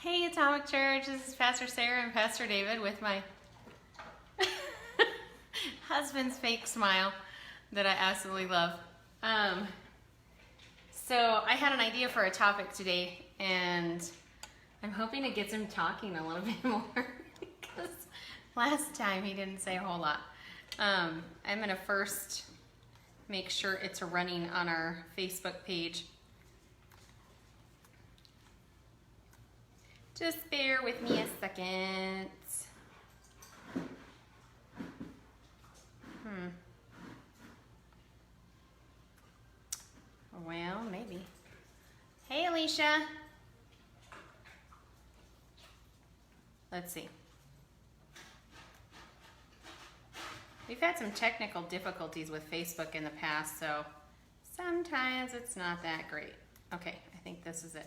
Hey, Atomic Church. This is Pastor Sarah and Pastor David with my husband's fake smile that I absolutely love. So I had an idea for a topic today, and I'm hoping it gets him talking a little bit more because last time he didn't say a whole lot. I'm going to first make sure it's running on our Facebook page. Just bear with me a second. Well, maybe. Hey, Alicia. Let's see. We've had some technical difficulties with Facebook in the past, so sometimes it's not that great. Okay, I think this is it.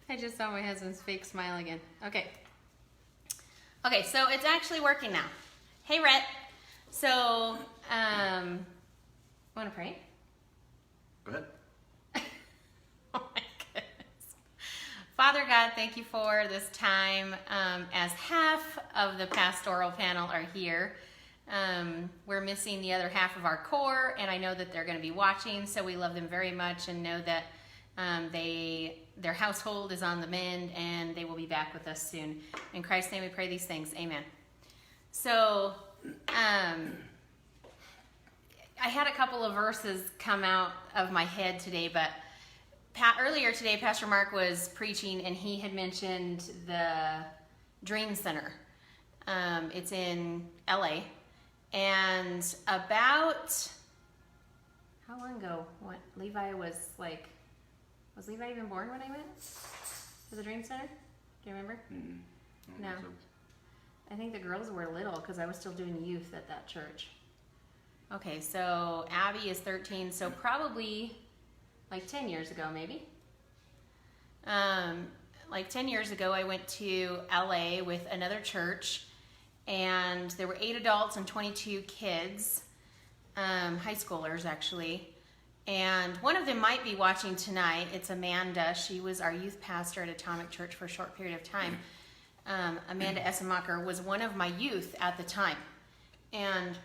I just saw my husband's fake smile again. Okay. Okay, so it's actually working now. Hey, Rhett. So, want to pray? Go ahead. Oh my goodness. Father God, thank you for this time. As half of the pastoral panel are here, we're missing the other half of our core, and I know that they're going to be watching, so we love them very much and know that their household is on the mend and they will be back with us soon. In Christ's name we pray these things. Amen. So, I had a couple of verses come out of my head today, but earlier today Pastor Mark was preaching and he had mentioned the Dream Center. It's in LA, and about how long ago? Levi was like. Was Levi even born when I went to the Dream Center? Do you remember? No. I think the girls were little because I was still doing youth at that church. Okay, so Abby is 13, so probably like 10 years ago maybe. Like 10 years ago I went to LA with another church, and there were 8 adults and 22 kids, high schoolers actually. And one of them might be watching tonight. It's Amanda. She was our youth pastor at Atomic Church for a short period of time. Amanda Essemacher was one of my youth at the time. And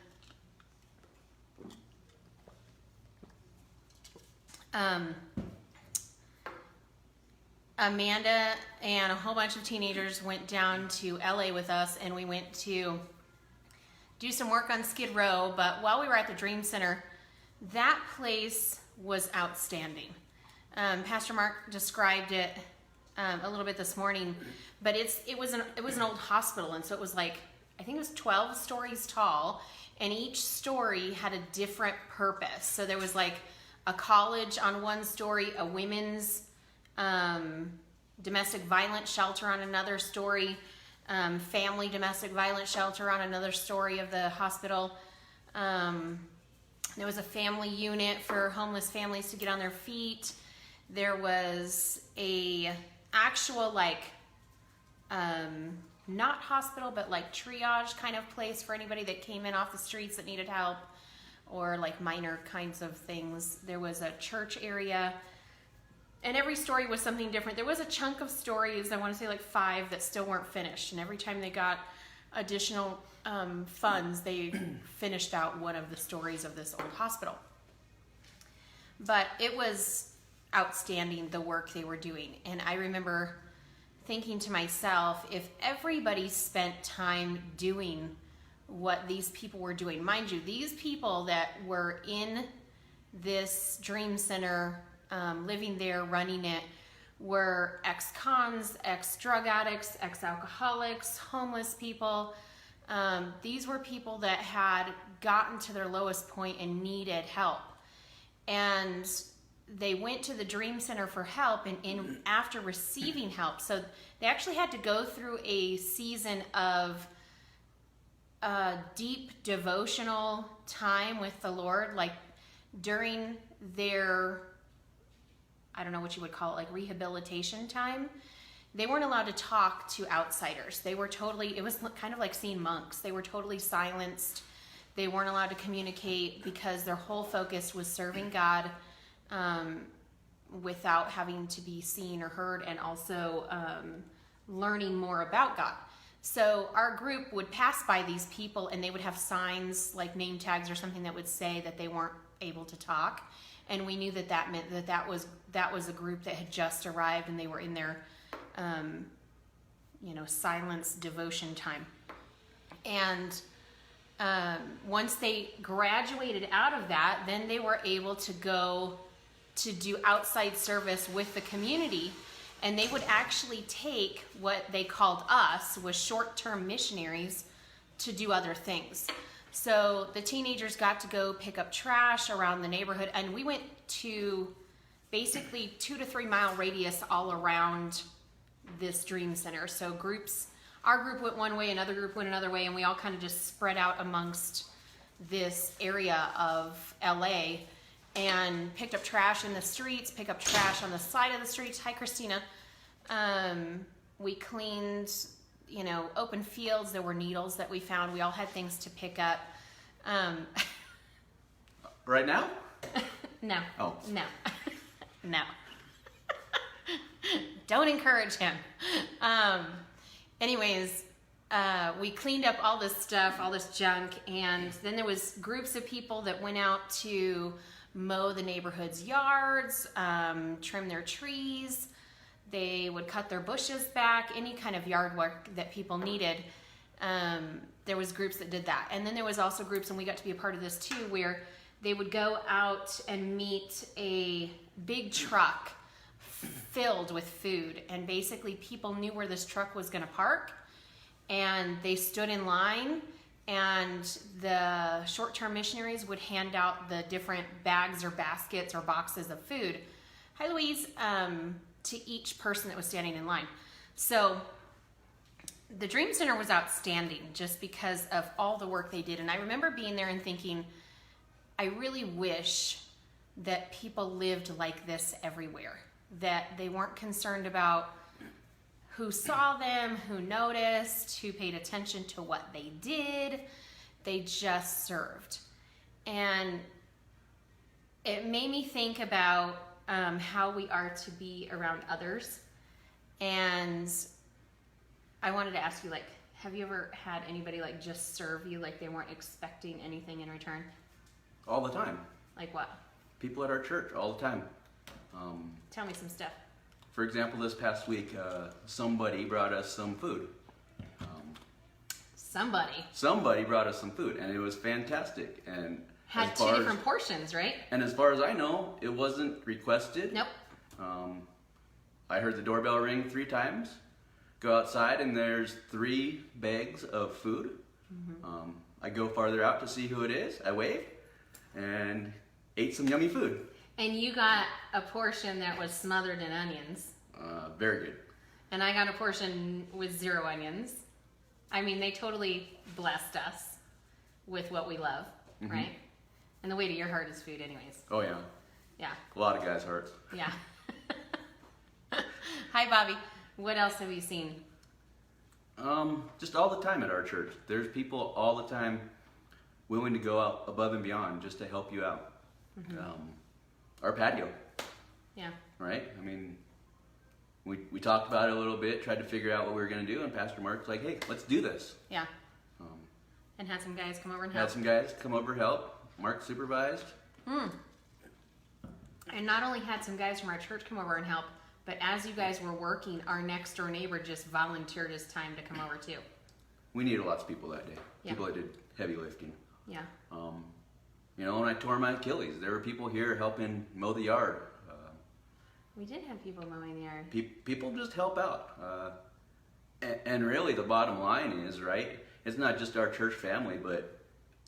Amanda and a whole bunch of teenagers went down to LA with us, and we went to do some work on Skid Row. But while we were at the Dream Center, that place was outstanding. Pastor Mark described it a little bit this morning, but it was an old hospital, and so it was like, I think it was 12 stories tall, and each story had a different purpose. So there was like a college on one story, a women's domestic violence shelter on another story, family domestic violence shelter on another story of the hospital. There was a family unit for homeless families to get on their feet. There was a actual not hospital, but like triage kind of place for anybody that came in off the streets that needed help, or like minor kinds of things. There was a church area, and every story was something different. There was a chunk of stories, I want to say like 5, that still weren't finished, and every time they got additional funds, they finished out one of the stories of this old hospital. But it was outstanding, the work they were doing. And I remember thinking to myself, if everybody spent time doing what these people were doing, mind you, these people that were in this Dream Center, living there, running it, were ex-cons, ex-drug addicts, ex-alcoholics, homeless people. These were people that had gotten to their lowest point and needed help. And they went to the Dream Center for help, and after receiving help, so they actually had to go through a season of deep devotional time with the Lord, like during their, I don't know what you would call it, like rehabilitation time. They weren't allowed to talk to outsiders. They were totally, it was kind of like seeing monks. They were totally silenced. They weren't allowed to communicate because their whole focus was serving God without having to be seen or heard, and also learning more about God. So our group would pass by these people and they would have signs like name tags or something that would say that they weren't able to talk. And we knew that that meant that was a group that had just arrived and they were in their, silence devotion time. And once they graduated out of that, then they were able to go to do outside service with the community. And they would actually take what they called us was short-term missionaries to do other things. So the teenagers got to go pick up trash around the neighborhood, and we went to basically 2 to 3 mile radius all around this dream center. So our group went one way, another group went another way, and we all kind of just spread out amongst this area of LA and picked up trash in the streets, picked up trash on the side of the streets. Hi, Christina. We cleaned, open fields. There were needles that we found. We all had things to pick up. Right now? No. Oh. No. No. Don't encourage him. Anyways, we cleaned up all this stuff, all this junk, and then there was groups of people that went out to mow the neighborhood's yards, trim their trees. They would cut their bushes back, any kind of yard work that people needed. There was groups that did that. And then there was also groups, and we got to be a part of this too, where they would go out and meet a big truck filled with food. And basically people knew where this truck was going to park, and they stood in line, and the short-term missionaries would hand out the different bags or baskets or boxes of food. Hi, Louise. To each person that was standing in line. So the Dream Center was outstanding just because of all the work they did. And I remember being there and thinking, I really wish that people lived like this everywhere, that they weren't concerned about who saw them, who noticed, who paid attention to what they did. They just served. And it made me think about how we are to be around others. And I wanted to ask you, have you ever had anybody just serve you like they weren't expecting anything in return? All the time. Like what? People at our church, all the time. Tell me some stuff. For example, this past week, somebody brought us some food. Somebody brought us some food, and it was fantastic. And had 2 different portions, right? And as far as I know, it wasn't requested. Nope. I heard the doorbell ring 3 times. Go outside and there's 3 bags of food. Mm-hmm. I go farther out to see who it is. I wave and ate some yummy food. And you got a portion that was smothered in onions. Very good. And I got a portion with 0 onions. I mean, they totally blessed us with what we love, mm-hmm. right? And the way to your heart is food anyways. Oh, yeah. Yeah. A lot of guys' hearts. Yeah. Hi, Bobby. What else have you seen? Just all the time at our church. There's people all the time willing to go out above and beyond just to help you out. Mm-hmm. Our patio. Yeah. Right? I mean, we talked about it a little bit, tried to figure out what we were going to do, and Pastor Mark's like, hey, let's do this. Yeah. And had some guys come over and help. Mark supervised. And not only had some guys from our church come over and help, but as you guys were working, our next door neighbor just volunteered his time to come over too. We needed lots of people that day. Yeah. People that did heavy lifting. Yeah. When I tore my Achilles, there were people here helping mow the yard. We did have people mowing the yard. People just help out. And really the bottom line is, right, it's not just our church family, but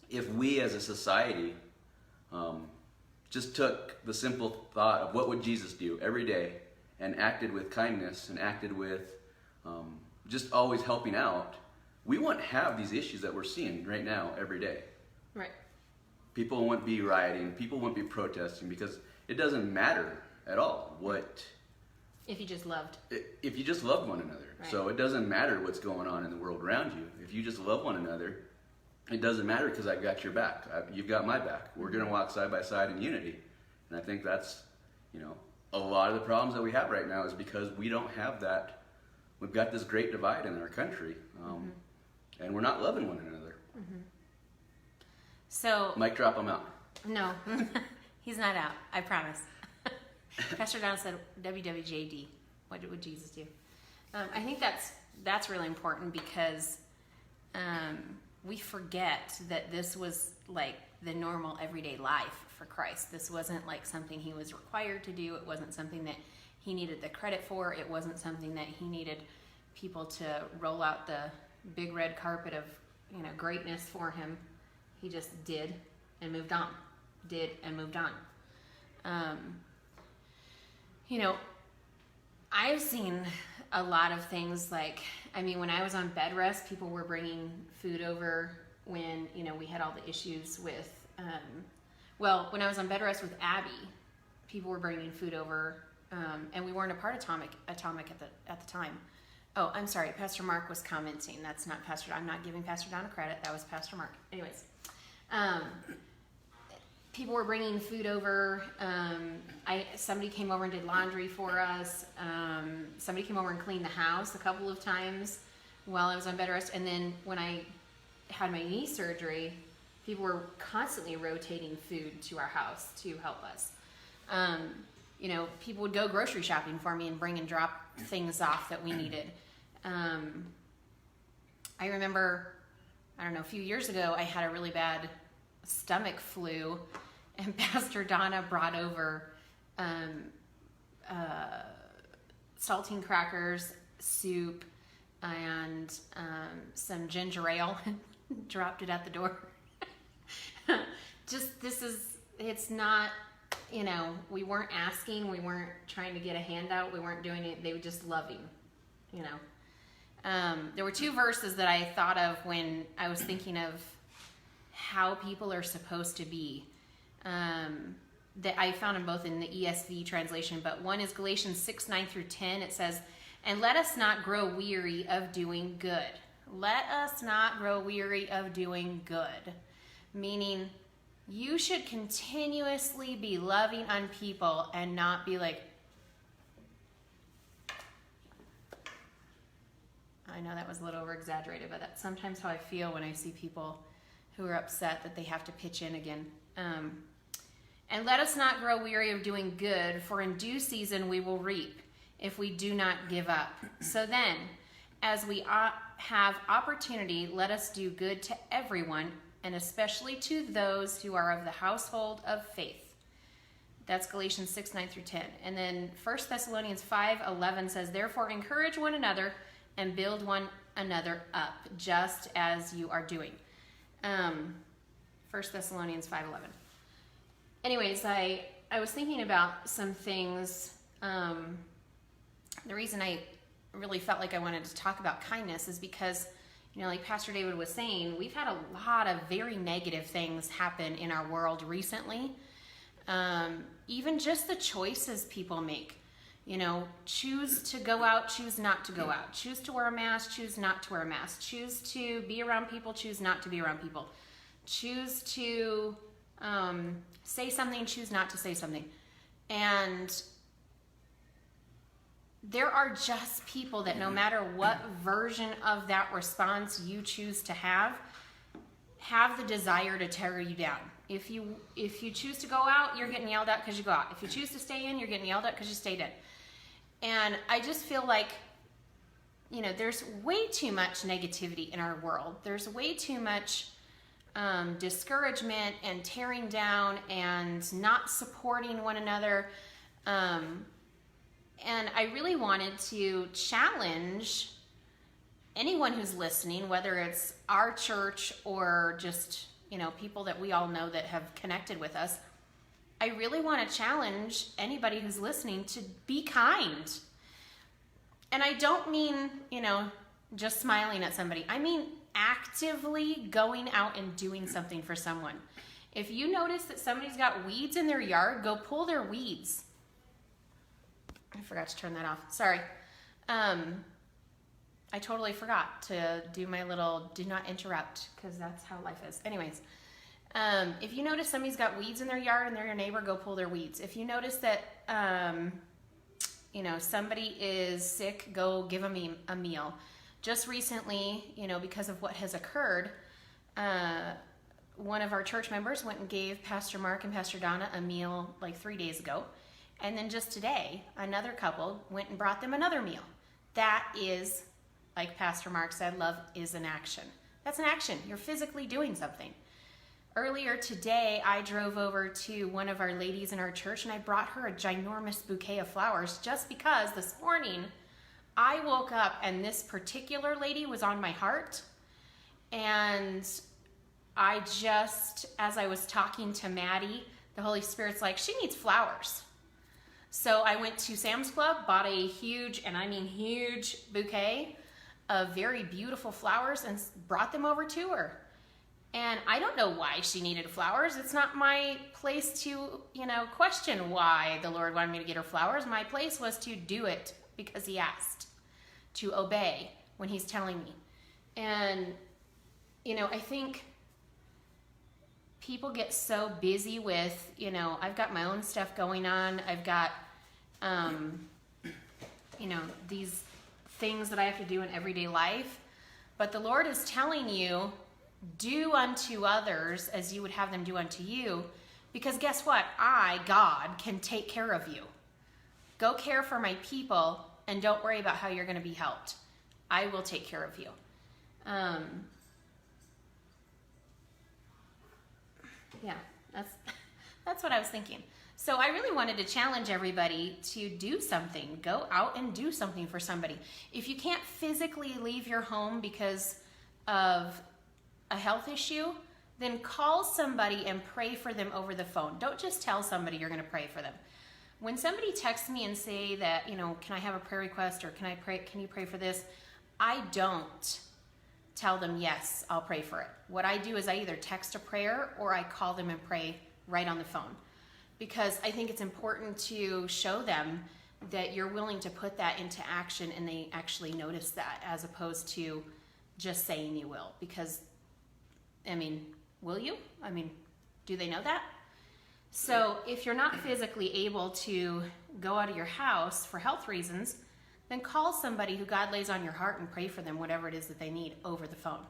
if we as a society just took the simple thought of what would Jesus do every day and acted with kindness and acted with just always helping out, we wouldn't have these issues that we're seeing right now every day. Right. People wouldn't be rioting, people wouldn't be protesting, because it doesn't matter at all if you just loved. If you just love one another. Right. So it doesn't matter what's going on in the world around you. If you just love one another, it doesn't matter because I got your back. You've got my back. We're going to walk side by side in unity. And I think that's, a lot of the problems that we have right now is because we don't have that. We've got this great divide in our country, and we're not loving one another. So, Mic drop, I'm out. no, he's not out. I promise. Pastor Don said, WWJD. What would Jesus do? I think that's really important because we forget that this was like the normal everyday life for Christ. This wasn't like something he was required to do. It wasn't something that he needed the credit for. It wasn't something that he needed people to roll out the big red carpet of, greatness for him. He just did and moved on. Did and moved on. I've seen a lot of things when I was on bed rest, people were bringing food over when, we had all the issues with, when I was on bed rest with Abby, people were bringing food over, and we weren't a part of Atomic at the time. Oh, I'm sorry. Pastor Mark was commenting. That's not Pastor. I'm not giving Pastor Donna credit. That was Pastor Mark. Anyways, people were bringing food over. Somebody came over and did laundry for us. Somebody came over and cleaned the house a couple of times while I was on bed rest. And then when I had my knee surgery, people were constantly rotating food to our house to help us. People would go grocery shopping for me and bring and drop things off that we needed. I remember, a few years ago, I had a really bad stomach flu, and Pastor Donna brought over saltine crackers, soup, and some ginger ale, and dropped it at the door. It's not, we weren't asking, we weren't trying to get a handout, we weren't doing it, they were just loving, There were two verses that I thought of when I was thinking of how people are supposed to be, that I found them both in the ESV translation, but one is Galatians 6:9-10. It says, "And let us not grow weary of doing good." Let us not grow weary of doing good. Meaning, you should continuously be loving on people and not be like, I know that was a little over-exaggerated, but that's sometimes how I feel when I see people who are upset that they have to pitch in again. And let us not grow weary of doing good, for in due season we will reap if we do not give up. So then, as we have opportunity, let us do good to everyone, and especially to those who are of the household of faith. That's Galatians 6:9-10. And then 1 Thessalonians 5:11 says, "Therefore encourage one another and build one another up, just as you are doing." 1 Thessalonians 5:11. Anyways, I was thinking about some things. The reason I really felt like I wanted to talk about kindness is because, like Pastor David was saying, we've had a lot of very negative things happen in our world recently. Even just the choices people make. Choose to go out, choose not to go out. Choose to wear a mask, choose not to wear a mask. Choose to be around people, choose not to be around people. Choose to say something, choose not to say something. And there are just people that no matter what version of that response you choose to have the desire to tear you down. If you choose to go out, you're getting yelled at because you go out. If you choose to stay in, you're getting yelled at because you stayed in. And I just feel like, there's way too much negativity in our world. There's way too much discouragement and tearing down and not supporting one another. And I really wanted to challenge anyone who's listening, whether it's our church or just, people that we all know that have connected with us. I really want to challenge anybody who's listening to be kind. And I don't mean, just smiling at somebody. I mean actively going out and doing something for someone. If you notice that somebody's got weeds in their yard, go pull their weeds. I forgot to turn that off. Sorry. I totally forgot to do my little do not interrupt, because that's how life is. Anyways, if you notice somebody's got weeds in their yard and they're your neighbor, go pull their weeds. If you notice that, somebody is sick, go give them a meal. Just recently, because of what has occurred, one of our church members went and gave Pastor Mark and Pastor Donna a meal like 3 days ago. And then just today, another couple went and brought them another meal. That is, like Pastor Mark said, love is an action. That's an action. You're physically doing something. Earlier today, I drove over to one of our ladies in our church and I brought her a ginormous bouquet of flowers just because this morning I woke up and this particular lady was on my heart. And as I was talking to Maddie, the Holy Spirit's like, she needs flowers. So I went to Sam's Club, bought a huge, and I mean huge, bouquet of very beautiful flowers and brought them over to her. And I don't know why she needed flowers. It's not my place to, question why the Lord wanted me to get her flowers. My place was to do it because he asked, to obey when he's telling me. And, I think people get so busy with, I've got my own stuff going on. I've got, these things that I have to do in everyday life. But the Lord is telling you, do unto others as you would have them do unto you. Because guess what? I, God, can take care of you. Go care for my people and don't worry about how you're going to be helped. I will take care of you. Yeah, that's what I was thinking. So I really wanted to challenge everybody to do something. Go out and do something for somebody. If you can't physically leave your home because of a health issue, then call somebody and pray for them over the phone. Don't just tell somebody you're going to pray for them. When somebody texts me and say that, can I have a prayer request or can you pray for this? I don't tell them, yes, I'll pray for it. What I do is I either text a prayer or I call them and pray right on the phone. Because I think it's important to show them that you're willing to put that into action and they actually notice that, as opposed to just saying you will. Because, will you? Do they know that? So if you're not physically able to go out of your house for health reasons, then call somebody who God lays on your heart and pray for them, whatever it is that they need, over the phone.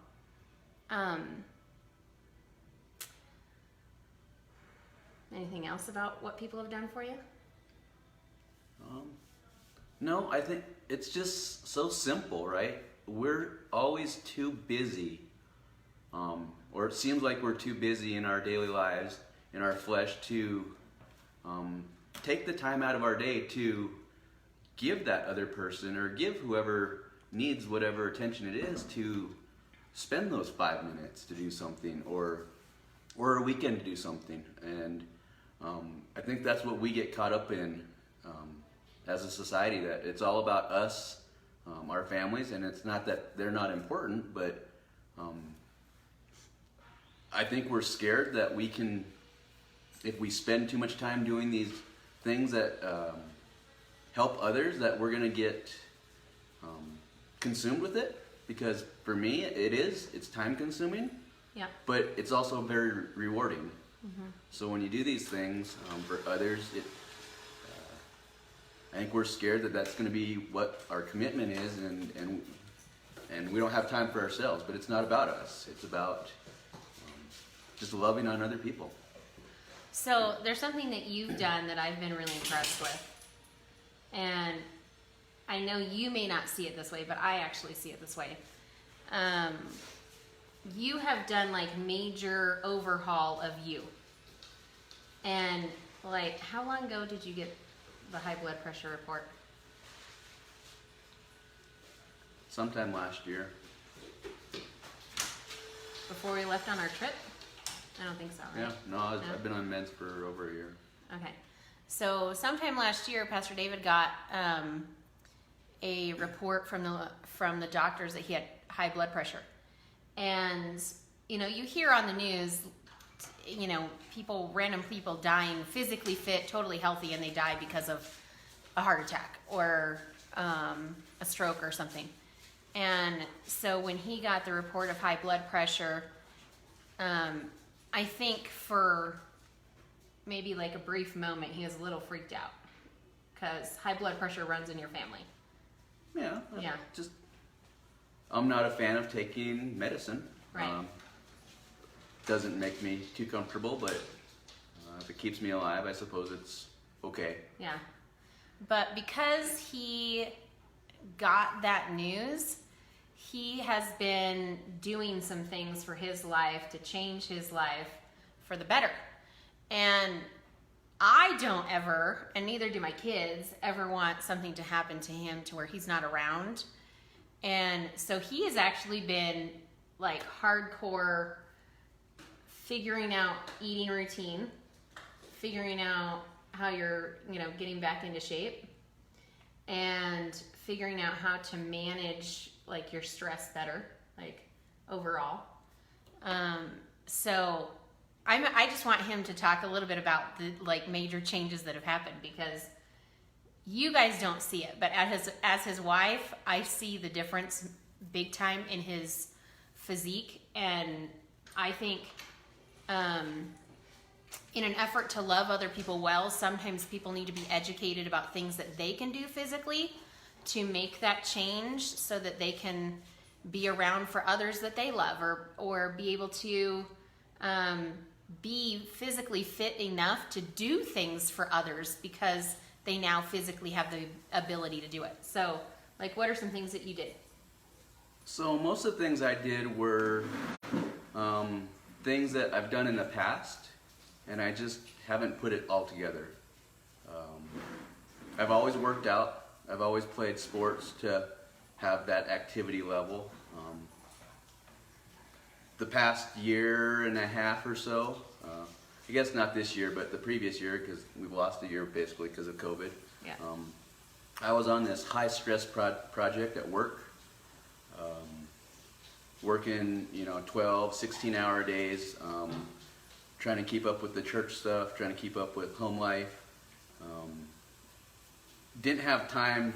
Anything else about what people have done for you? No, I think it's just so simple, right? We're always too busy, or it seems like we're too busy in our daily lives, in our flesh, to take the time out of our day to give that other person or give whoever needs whatever attention it is to spend those 5 minutes to do something, or a weekend to do something. And I think that's what we get caught up in as a society, that it's all about us, our families, and it's not that they're not important, but I think we're scared that we can, if we spend too much time doing these things that help others, that we're going to get consumed with it. Because for me, it's time consuming, Yeah. but it's also very rewarding. Mm-hmm. So when you do these things for others, I think we're scared that that's going to be what our commitment is, and we don't have time for ourselves. But it's not about us. It's about just loving on other people. So there's something that you've done that I've been really impressed with. And I know you may not see it this way, but I actually see it this way. You have done like major overhaul of you. And like, how long ago did you get the high blood pressure report? Sometime last year. Before we left on our trip? I don't think so, right? Yeah, no, I've been on meds for over a year. Okay. So sometime last year, Pastor David got a report from the doctors that he had high blood pressure. And, you hear on the news, random people dying, physically fit, totally healthy, and they die because of a heart attack or a stroke or something. And so when he got the report of high blood pressure, I think for maybe like a brief moment, he was a little freaked out because high blood pressure runs in your family. Yeah. Yeah. Just, I'm not a fan of taking medicine. Right. Doesn't make me too comfortable, but if it keeps me alive, I suppose it's okay. Yeah. But because he got that news, he has been doing some things for his life to change his life for the better. And I don't ever, and neither do my kids, ever want something to happen to him to where he's not around. And so he has actually been like hardcore figuring out eating routine, figuring out how you're, getting back into shape, and figuring out how to manage like your stress better, like overall. So I just want him to talk a little bit about the like major changes that have happened, because you guys don't see it, but as his wife, I see the difference big time in his physique. And I think in an effort to love other people well, sometimes people need to be educated about things that they can do physically to make that change so that they can be around for others that they love, or be able to be physically fit enough to do things for others because they now physically have the ability to do it. So, like, what are some things that you did? So most of the things I did were things that I've done in the past, and I just haven't put it all together. I've always worked out. I've always played sports to have that activity level. The past year and a half or so, I guess not this year, but the previous year, because we've lost a year basically because of COVID. Yeah. I was on this high stress project at work, working 12, 16-hour days, trying to keep up with the church stuff, trying to keep up with home life. Didn't have time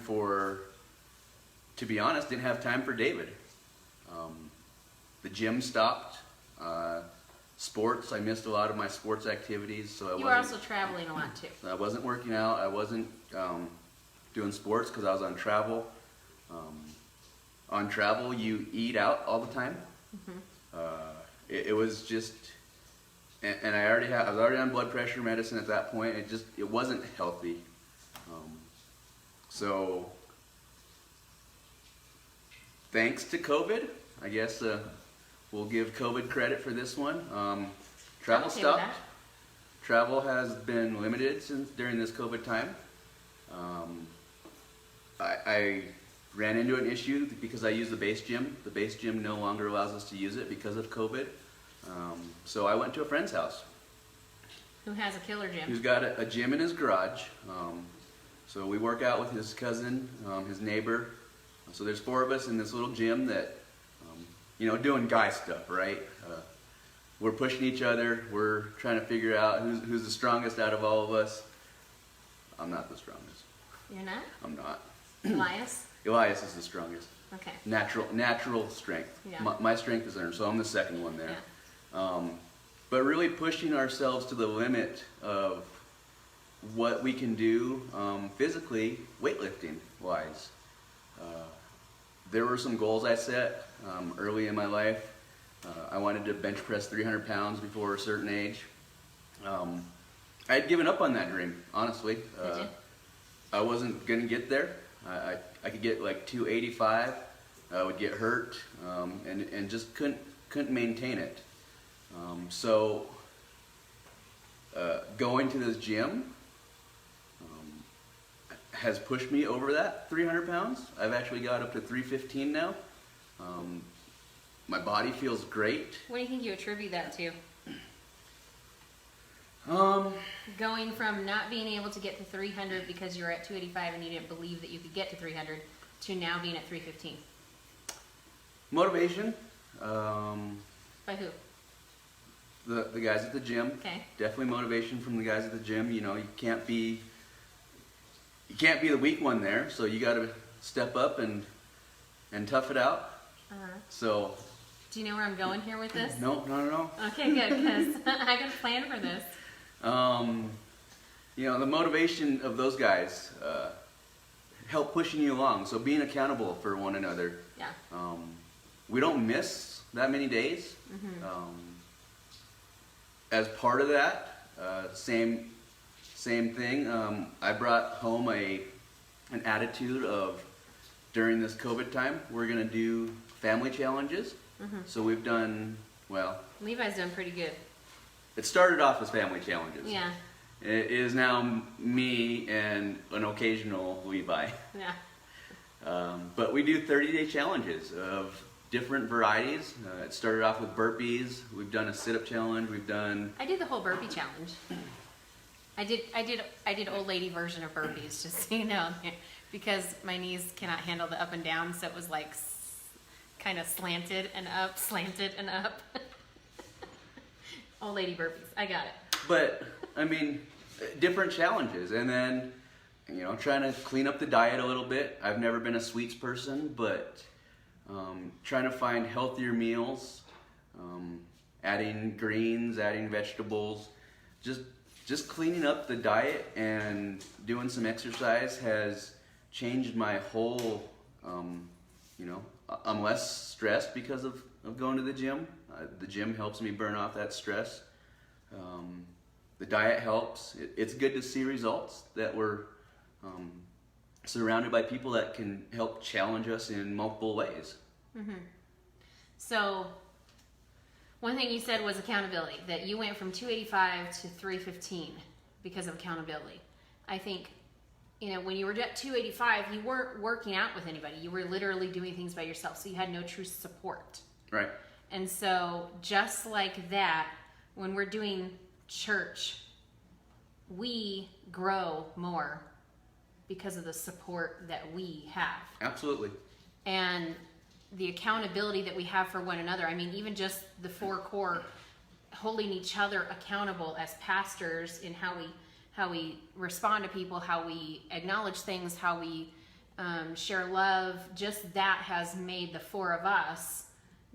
to be honest, didn't have time for David. The gym stopped. Sports, I missed a lot of my sports activities, so You were also traveling a lot too. I wasn't working out. I wasn't doing sports because I was on travel. On travel, you eat out all the time. Mm-hmm. It was just, and I was already on blood pressure medicine at that point. It wasn't healthy. So, thanks to COVID, I guess we'll give COVID credit for this one. Travel stopped. Travel has been limited during this COVID time. I ran into an issue because I use the base gym. The base gym no longer allows us to use it because of COVID. So I went to a friend's house. Who has a killer gym? Who's got a gym in his garage. So we work out with his cousin, his neighbor. So there's 4 of us in this little gym that, doing guy stuff, right? We're pushing each other. We're trying to figure out who's the strongest out of all of us. I'm not the strongest. You're not? I'm not. Elias? Elias is the strongest. Okay. Natural strength. Yeah. My strength is under, so I'm the second one there. Yeah. But really pushing ourselves to the limit of what we can do physically, weightlifting wise. There were some goals I set early in my life. I wanted to bench press 300 pounds before a certain age. I had given up on that dream, honestly. Did you? I wasn't going to get there. I could get like 285. I would get hurt and just couldn't maintain it. So going to this gym has pushed me over that 300 pounds. I've actually got up to 315 now. My body feels great. What do you think you attribute that to? Going from not being able to get to 300 because you were at 285 and you didn't believe that you could get to 300 to now being at 315. Motivation. By who? The guys at the gym. Okay. Definitely motivation from the guys at the gym. You can't be the weak one there, so you got to step up and and tough it out. So, Do you know where I'm going here with this? no. Okay, good, because I got a plan for this. The motivation of those guys help pushing you along. So being accountable for one another. Yeah. We don't miss that many days. As part of that, same thing. I brought home an attitude of, during this COVID time, we're gonna do family challenges. So we've done, well, Levi's done pretty good. it started off as family challenges. Yeah, It is now me and an occasional Levi. yeah. But we do 30-day challenges of different varieties. It started off with burpees. We've done a sit-up challenge. We've done... I did the whole burpee challenge. I did old lady version of burpees, just so you know, because my knees cannot handle the up and down, so it was like kind of slanted and up. Old lady burpees. I got it. But, I mean, different challenges. And then, trying to clean up the diet a little bit. I've never been a sweets person, but trying to find healthier meals, adding greens, adding vegetables, just cleaning up the diet and doing some exercise has changed my whole, I'm less stressed because of going to the gym. The gym helps me burn off that stress. The diet helps. It's good to see results that we're surrounded by people that can help challenge us in multiple ways. So, one thing you said was accountability, that you went from 285 to 315 because of accountability. I think, when you were at 285, you weren't working out with anybody. You were literally doing things by yourself, so you had no true support. Right. And so, just like that, when we're doing church, we grow more because of the support that we have. Absolutely. And the accountability that we have for one another. I mean, even just the four core holding each other accountable as pastors in how we respond to people, how we acknowledge things, how we share love. Just that has made the four of us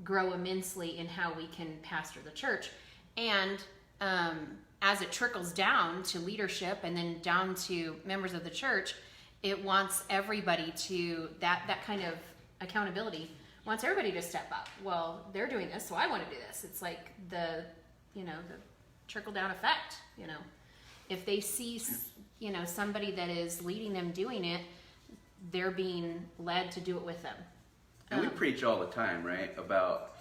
grow immensely in how we can pastor the church. And as it trickles down to leadership and then down to members of the church, it wants everybody to, that kind of accountability wants everybody to step up. Well, they're doing this, so I want to do this. It's like the trickle down effect. If they see, somebody that is leading them doing it, they're being led to do it with them. And we preach all the time, right, about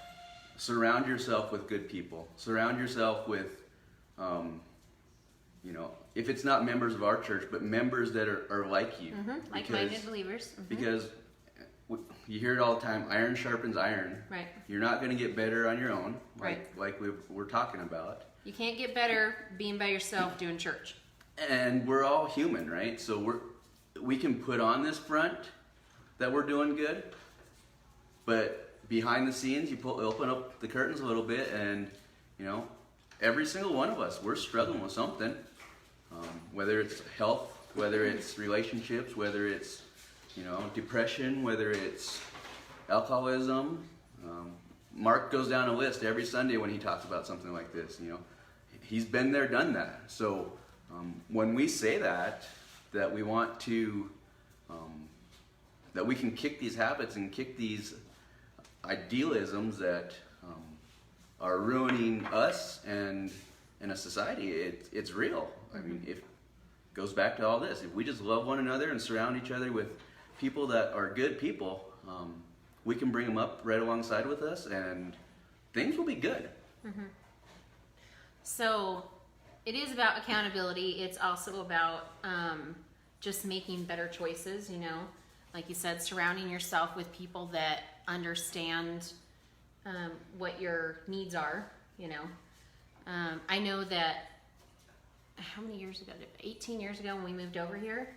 surround yourself with good people. Surround yourself with, if it's not members of our church, but members that are like you. Like-minded believers. Because you hear it all the time, iron sharpens iron. Right. You're not going to get better on your own, Right. like we're talking about. You can't get better being by yourself doing church. And we're all human, right? So we can put on this front that we're doing good, but behind the scenes, you open up the curtains a little bit, and every single one of us, we're struggling with something. Whether it's health, whether it's relationships, whether it's depression, whether it's alcoholism. Mark goes down a list every Sunday when he talks about something like this. He's been there, done that. So when we say that we want to, that we can kick these habits and kick these idealisms that are ruining us and in a society, it's real. I mean, it goes back to all this. If we just love one another and surround each other with people that are good people, we can bring them up right alongside with us, and things will be good. So it is about accountability. It's also about just making better choices, like you said, surrounding yourself with people that understand what your needs are. I know that, how many years ago? 18 years ago when we moved over here,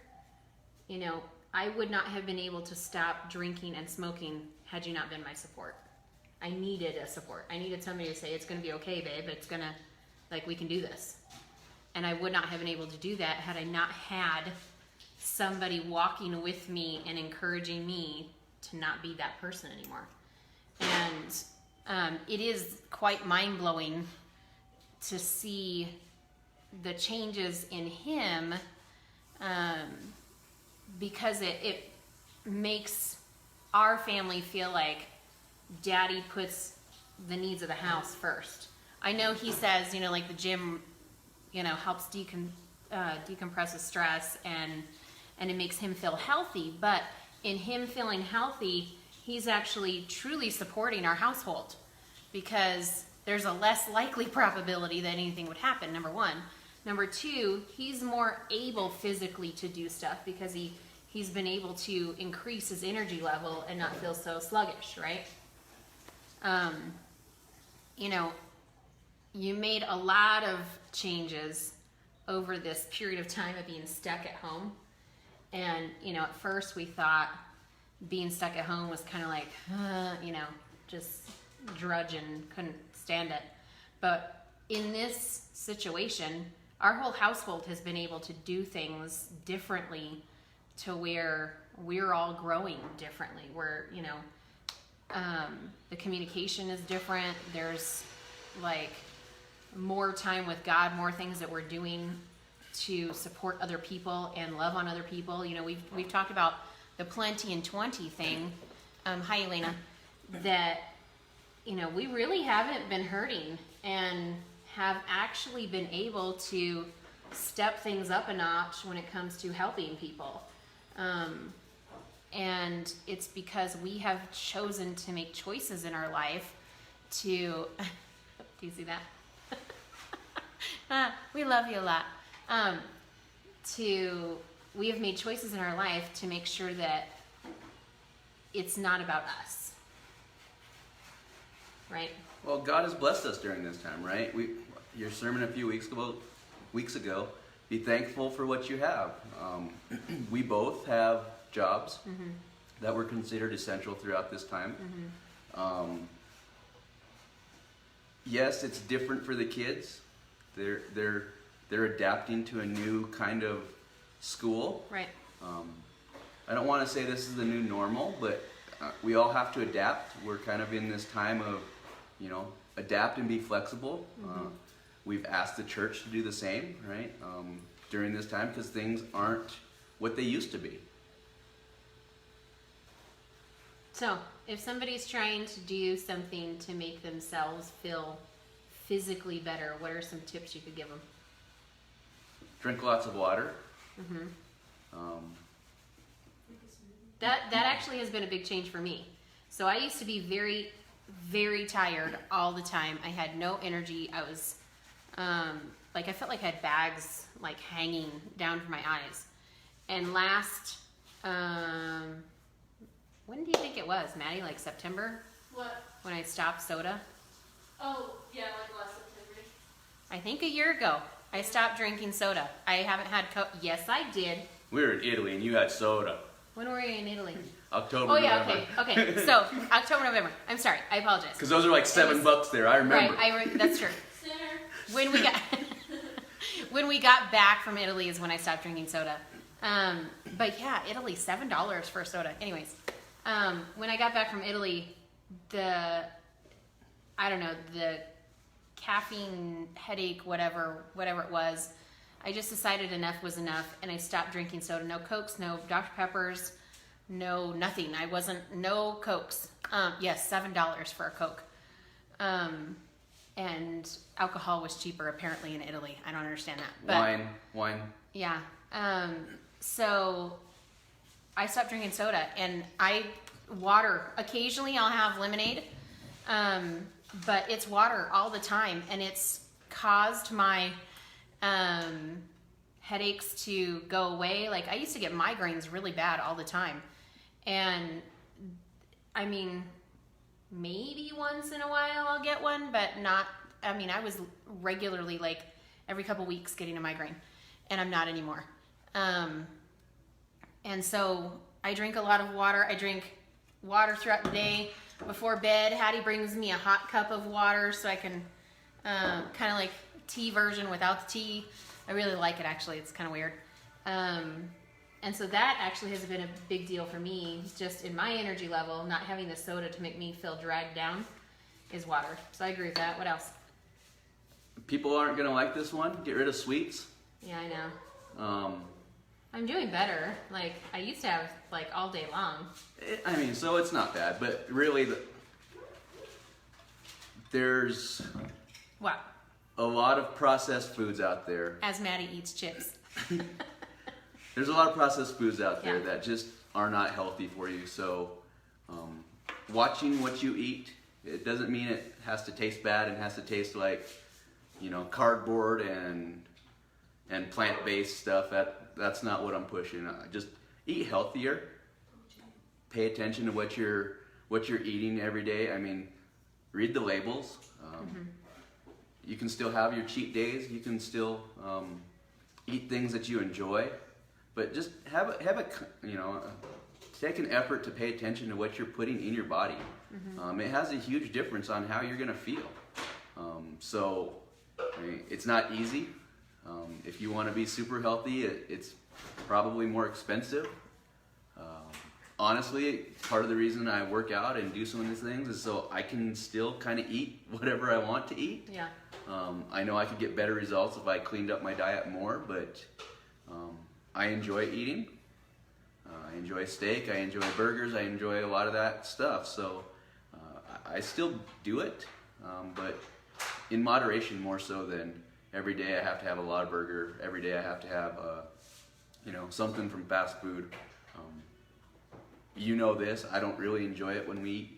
I would not have been able to stop drinking and smoking had you not been my support. I needed a support. I needed somebody to say, it's going to be okay, babe. It's going to, we can do this. And I would not have been able to do that had I not had somebody walking with me and encouraging me to not be that person anymore. And it is quite mind-blowing to see the changes in him, because it makes our family feel like Daddy puts the needs of the house first. I know he says, like the gym, helps decompress his stress and it makes him feel healthy. But in him feeling healthy, he's actually truly supporting our household, because there's a less likely probability that anything would happen, number one. Number two, he's more able physically to do stuff because he's been able to increase his energy level and not feel so sluggish, right? You made a lot of changes over this period of time of being stuck at home. And, at first we thought being stuck at home was kind of like, just drudging, couldn't stand it. But in this situation, our whole household has been able to do things differently to where we're all growing differently. Where, the communication is different. There's like more time with God, more things that we're doing to support other people and love on other people. We've talked about the plenty and 20 thing. Hi, Elena. That, we really haven't been hurting and have actually been able to step things up a notch when it comes to helping people. And it's because we have chosen to make choices in our life to, do you see that? We love you a lot. We have made choices in our life to make sure that it's not about us. Right? Well, God has blessed us during this time, right? Your sermon a few weeks ago, be thankful for what you have. We both have jobs that were considered essential throughout this time. Yes, it's different for the kids. They're adapting to a new kind of school. Right. I don't want to say this is the new normal, but we all have to adapt. We're kind of in this time of, adapt and be flexible. We've asked the church to do the same, right? During this time, because things aren't what they used to be. So, if somebody's trying to do something to make themselves feel physically better, what are some tips you could give them? Drink lots of water. That actually has been a big change for me. So I used to be very, very tired all the time. I had no energy. I was I felt like I had bags like hanging down from my eyes. And last, when do you think it was, Maddie? Like September? What? When I stopped soda? Oh, yeah, like last September. I think a year ago. I stopped drinking soda. I haven't had Coke. Yes, I did. We were in Italy and you had soda. When were you in Italy? October, Oh yeah, November. okay. So October, November. I'm sorry. I apologize. Because those are like $7 there. I remember. Right, that's true. Center. When we got back from Italy is when I stopped drinking soda. But yeah, Italy, $7 for a soda. Anyways, when I got back from Italy, the caffeine headache, whatever it was, I just decided enough was enough, and I stopped drinking soda. No Cokes, no Dr. Peppers, no nothing. No Cokes. Yes, $7 for a Coke. And alcohol was cheaper apparently in Italy. I don't understand that. But, Wine. Yeah. So I stopped drinking soda, and water. Occasionally I'll have lemonade, but it's water all the time, and it's caused my headaches to go away. Like I used to get migraines really bad all the time, and I mean, maybe once in a while I'll get one, but not. I mean, I was regularly like every couple weeks getting a migraine, and I'm not anymore. And so I drink a lot of water. I drink water throughout the day. Before bed, Hattie brings me a hot cup of water so I can kind of like tea version without the tea. I really like it, actually. It's kind of weird. And And so that actually has been a big deal for me, just in my energy level, not having the soda to make me feel dragged down is water. So I agree with that. What else? People aren't gonna like this one. Get rid of sweets. Yeah, I know. Um, I'm doing better. Like, I used to have, like, all day long. I mean, so it's not bad, but really, there's Wow. a lot of processed foods out there. As Maddie eats chips. There's a lot of processed foods out there Yeah. that just are not healthy for you. So, watching what you eat, it doesn't mean it has to taste bad and has to taste like, cardboard and plant-based stuff. That's not what I'm pushing. Just eat healthier. Pay attention to what you're eating every day. I mean, read the labels. You can still have your cheat days. You can still eat things that you enjoy, but just take an effort to pay attention to what you're putting in your body. It has a huge difference on how you're gonna feel. So I mean, it's not easy. If you want to be super healthy, it's probably more expensive. Honestly, part of the reason I work out and do some of these things is so I can still kind of eat whatever I want to eat. Yeah. I know I could get better results if I cleaned up my diet more, but I enjoy eating. I enjoy steak, I enjoy burgers, I enjoy a lot of that stuff. So I still do it, but in moderation more so than every day I have to have a lot of burger. Every day I have to have, something from fast food. This, I don't really enjoy it when we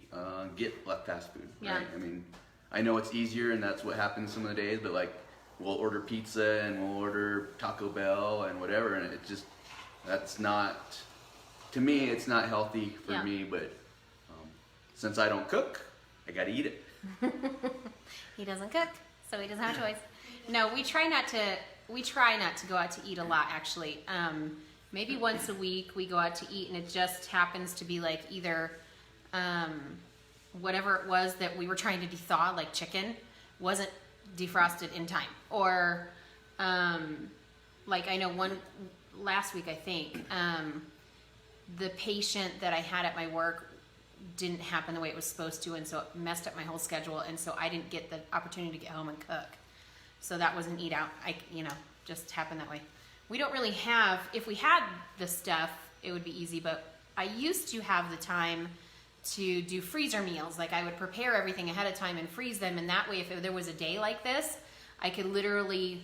get fast food. Yeah. Right? I mean, I know it's easier and that's what happens some of the days, but like we'll order pizza and we'll order Taco Bell and whatever, and it just, that's not, to me, it's not healthy for Yeah. me, but since I don't cook, I gotta eat it. He doesn't cook, so he doesn't have a choice. No, we try not to go out to eat a lot, actually. Maybe once a week we go out to eat, and it just happens to be like either whatever it was that we were trying to thaw, like chicken, wasn't defrosted in time. Or like I know last week, I think, the patient that I had at my work didn't happen the way it was supposed to, and so it messed up my whole schedule, and so I didn't get the opportunity to get home and cook. So that was an eat out. Just happened that way. We don't really have, if we had the stuff, it would be easy, but I used to have the time to do freezer meals. Like I would prepare everything ahead of time and freeze them, and that way if there was a day like this, I could literally,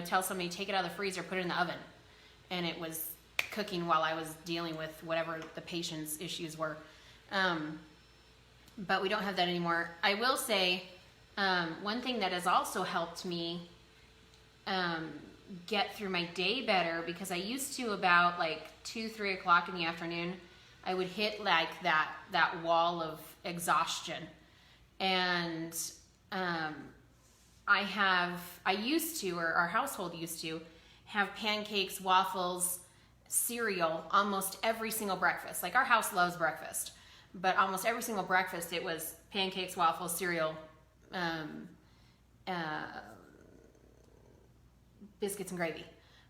tell somebody, take it out of the freezer, put it in the oven. And it was cooking while I was dealing with whatever the patient's issues were. But we don't have that anymore. I will say, one thing that has also helped me get through my day better, because I used to about like 2-3 o'clock in the afternoon, I would hit like that wall of exhaustion. And I used to, or our household used to, have pancakes, waffles, cereal almost every single breakfast. Like our house loves breakfast, but almost every single breakfast it was pancakes, waffles, cereal, biscuits and gravy.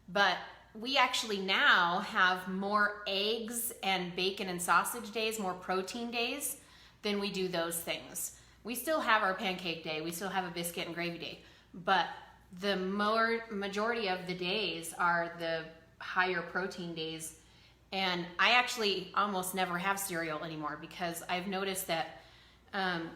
But we actually now have more eggs and bacon and sausage days, more protein days than we do those things. We still have our pancake day, we still have a biscuit and gravy day, but the majority of the days are the higher protein days. And I actually almost never have cereal anymore, because I've noticed that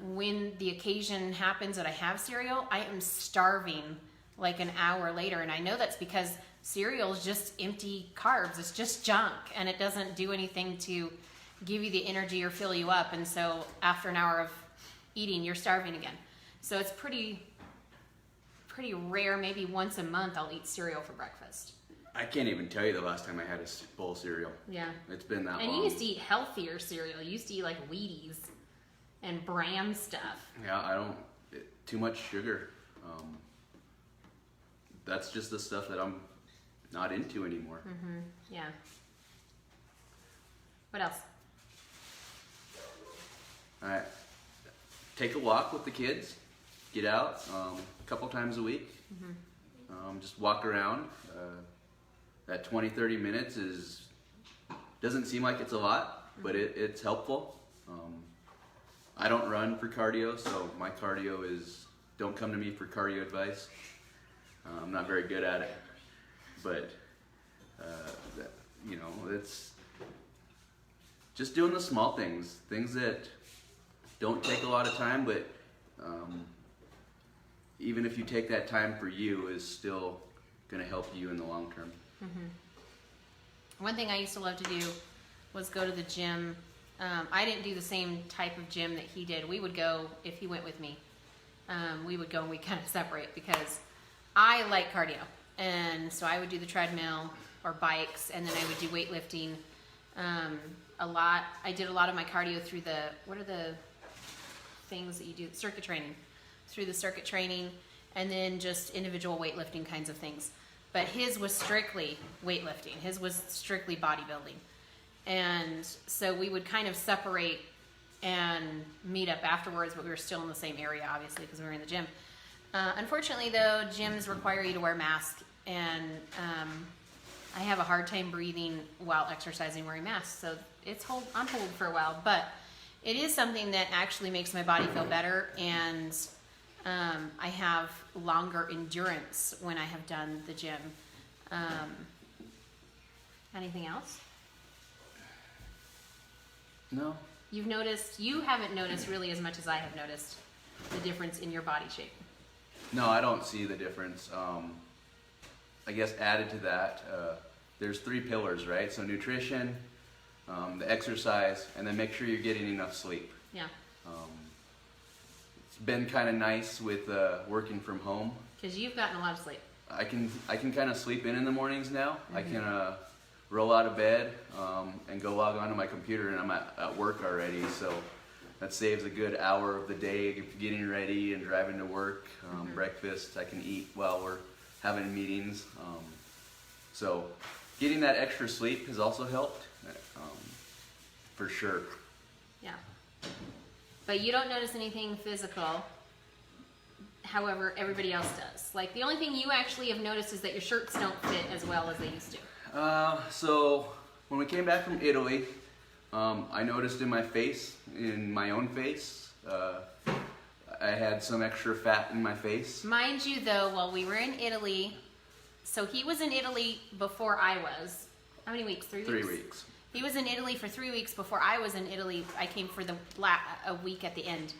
when the occasion happens that I have cereal, I am starving like an hour later. And I know that's because cereal is just empty carbs. It's just junk, and it doesn't do anything to give you the energy or fill you up. And so after an hour of eating, you're starving again. So it's pretty rare. Maybe once a month I'll eat cereal for breakfast. I can't even tell you the last time I had a bowl of cereal. Yeah. It's been that long. And you used to eat healthier cereal. You used to eat like Wheaties and Bran stuff. Yeah, too much sugar. That's just the stuff that I'm not into anymore. Mm-hmm. Yeah. What else? All right. Take a walk with the kids. Get out a couple times a week. Mm-hmm. Just walk around. That 20-30 minutes is Doesn't seem like it's a lot, but it's helpful. I don't run for cardio, so my cardio is, don't come to me for cardio advice. I'm not very good at it, but you know, it's just doing the small things that don't take a lot of time, but even if you take that time for you, is still going to help you in the long term. One thing I used to love to do was go to the gym. I didn't do the same type of gym that he did. We would go, if he went with me, we would go and we kind of separate because I like cardio. And so I would do the treadmill or bikes, and then I would do weightlifting a lot. I did a lot of my cardio through what are the things that you do? Circuit training. Through the circuit training, and then just individual weightlifting kinds of things. But his was strictly weightlifting. His was strictly bodybuilding. And so we would kind of separate and meet up afterwards, but we were still in the same area, obviously, because we were in the gym. Unfortunately, though, gyms require you to wear masks, and I have a hard time breathing while exercising wearing masks, so it's on hold for a while. But it is something that actually makes my body feel better, and I have longer endurance when I have done the gym. Anything else? No. You haven't noticed really as much as I have noticed the difference in your body shape. No, I don't see the difference. I guess added to that, there's 3 pillars, right? So nutrition, the exercise, and then make sure you're getting enough sleep. Yeah. It's been kind of nice with working from home. Because you've gotten a lot of sleep. I can kind of sleep in the mornings now. I can roll out of bed and go log onto my computer, and I'm at work already. So that saves a good hour of the day getting ready and driving to work. Breakfast I can eat while we're having meetings. So getting that extra sleep has also helped, for sure. Yeah. But you don't notice anything physical. However, everybody else does. Like, the only thing you actually have noticed is that your shirts don't fit as well as they used to. So when we came back from Italy, I noticed in my own face, I had some extra fat in my face. Mind you, though, while we were in Italy, so he was in Italy before I was. How many weeks? 3 weeks? 3 weeks. He was in Italy for 3 weeks before I was in Italy. I came for a week at the end.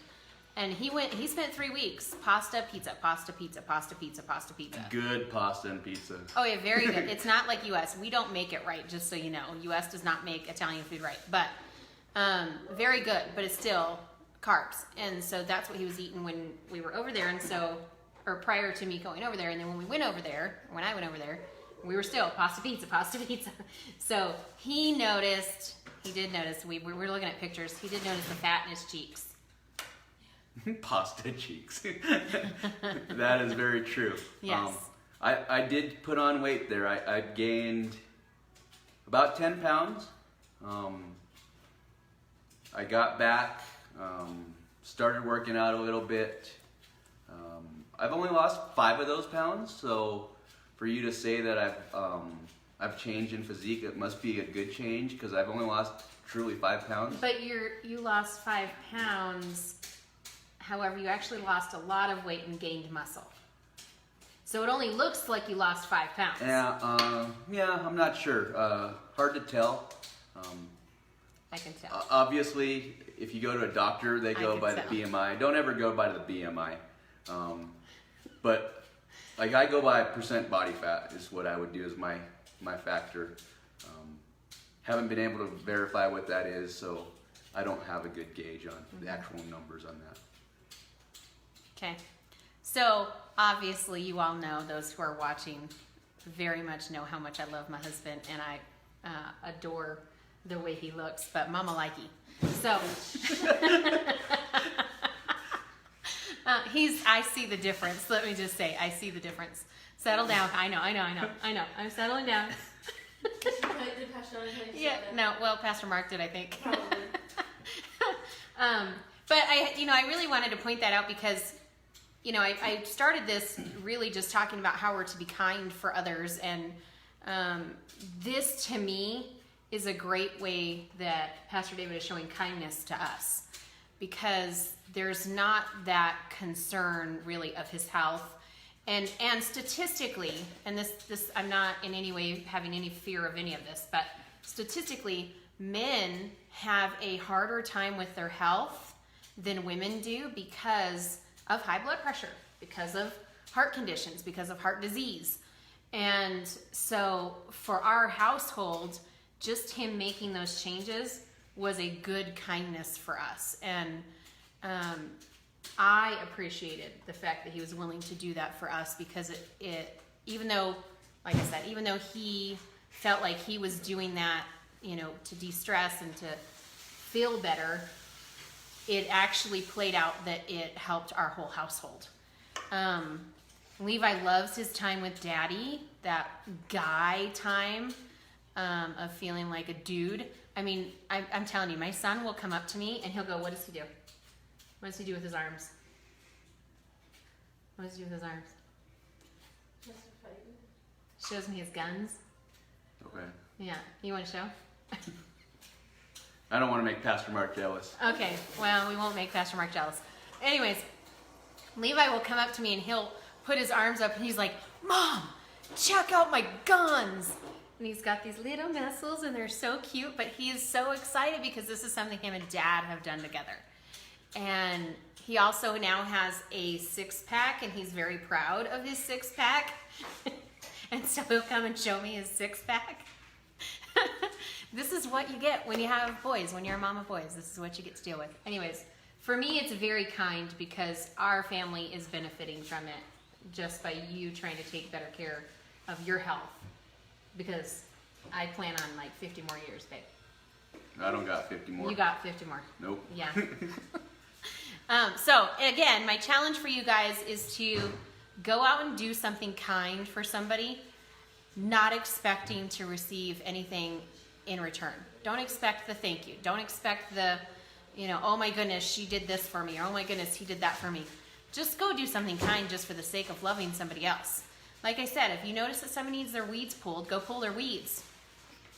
And he spent 3 weeks. Pasta, pizza, pasta, pizza, pasta, pizza, pasta, pizza. Good pasta and pizza. Oh yeah, very good. It's not like US. We don't make it right, just so you know. US does not make Italian food right. But very good, but it's still carbs. And so that's what he was eating when we were over there, and so, or prior to me going over there. And then when I went over there, we were still pasta, pizza, pasta, pizza. So he did notice, we were looking at pictures, he did notice the fat in his cheeks. Pasta cheeks. That is very true. Yes. I did put on weight there. I gained about 10 pounds. I got back, started working out a little bit. I've only lost 5 of those pounds, so for you to say that I've changed in physique, it must be a good change, because I've only lost truly 5 pounds. But you lost 5 pounds. However, you actually lost a lot of weight and gained muscle. So it only looks like you lost 5 pounds. Yeah, I'm not sure. Hard to tell. I can tell. Obviously, if you go to a doctor, they go by tell. the BMI. Don't ever go by the BMI. But like, I go by percent body fat is what I would do as my factor. Haven't been able to verify what that is, so I don't have a good gauge on the actual numbers on that. Okay. So obviously you all know, those who are watching very much know how much I love my husband, and I adore the way he looks, but mama likey. So I see the difference. Let me just say, I see the difference. Settle down. I know. I'm settling down. Did Pastor Mark tell you Yeah, something? no, well, Pastor Mark did, I think. Probably. But I really wanted to point that out because, I started this really just talking about how we're to be kind for others, and this to me is a great way that Pastor David is showing kindness to us, because there's not that concern really of his health. And statistically, and this I'm not in any way having any fear of any of this, but statistically, men have a harder time with their health than women do because of high blood pressure, because of heart conditions, because of heart disease. And so for our household, just him making those changes was a good kindness for us. And I appreciated the fact that he was willing to do that for us, because it even though, like I said, even though he felt like he was doing that, you know, to de-stress and to feel better, it actually played out that it helped our whole household. Levi loves his time with Daddy, that guy time of feeling like a dude. I mean, I'm telling you, my son will come up to me and he'll go, what does he do? What does he do with his arms? What does he do with his arms? Just fighting. Shows me his guns. Okay. Yeah. You want to show? I don't want to make Pastor Mark jealous. Okay. Well, we won't make Pastor Mark jealous. Anyways, Levi will come up to me and he'll put his arms up and he's like, Mom, check out my guns. And he's got these little muscles and they're so cute, but he is so excited because this is something him and Dad have done together. And he also now has a 6-pack, and he's very proud of his 6-pack. And so he'll come and show me his 6-pack. This is what you get when you have boys, when you're a mom of boys. This is what you get to deal with. Anyways, for me, it's very kind because our family is benefiting from it just by you trying to take better care of your health. Because I plan on like 50 more years, babe. I don't got 50 more. You got 50 more. Nope. Yeah. So again, my challenge for you guys is to go out and do something kind for somebody, not expecting to receive anything in return. Don't expect the thank you. Don't expect the, you know, oh my goodness, she did this for me, or oh my goodness, he did that for me. Just go do something kind just for the sake of loving somebody else. Like I said, if you notice that somebody needs their weeds pulled, go pull their weeds.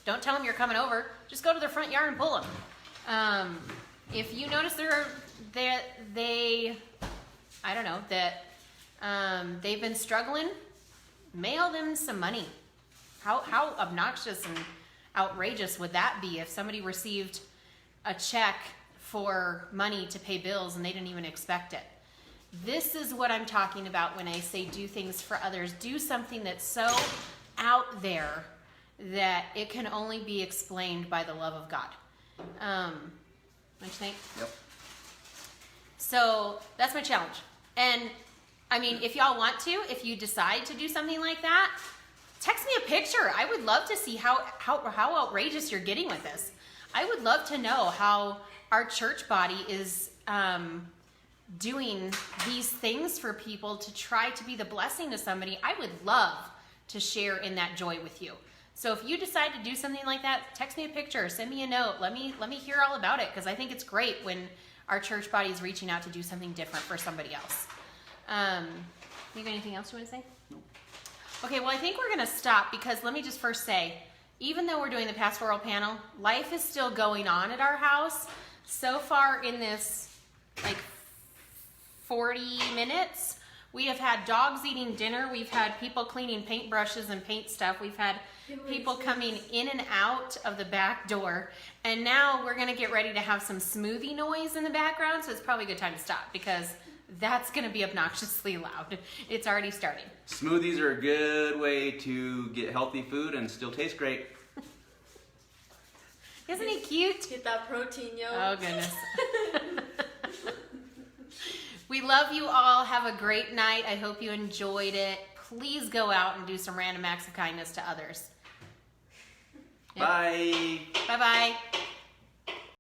Don't tell them you're coming over. Just go to their front yard and pull them. If you notice they've been struggling, mail them some money. How obnoxious and outrageous would that be if somebody received a check for money to pay bills and they didn't even expect it? This is what I'm talking about when I say do things for others. Do something that's so out there that it can only be explained by the love of God. What you think? Yep. So that's my challenge. And I mean, if y'all want to, if you decide to do something like that, text me a picture. I would love to see how outrageous you're getting with this. I would love to know how our church body is doing these things for people to try to be the blessing to somebody. I would love to share in that joy with you. So if you decide to do something like that, text me a picture, send me a note. Let me hear all about it, because I think it's great when our church body is reaching out to do something different for somebody else. You got anything else you want to say? No. Okay, well, I think we're going to stop, because let me just first say, even though we're doing the pastoral panel, life is still going on at our house. So far in this, like, 40 minutes, we have had dogs eating dinner. We've had people cleaning paintbrushes and paint stuff. We've had people coming in and out of the back door. And now we're going to get ready to have some smoothie noise in the background. So it's probably a good time to stop, because that's going to be obnoxiously loud. It's already starting. Smoothies are a good way to get healthy food and still taste great. Isn't he cute? Get that protein, yo. Oh, goodness. We love you all. Have a great night. I hope you enjoyed it. Please go out and do some random acts of kindness to others. Bye. Bye-bye.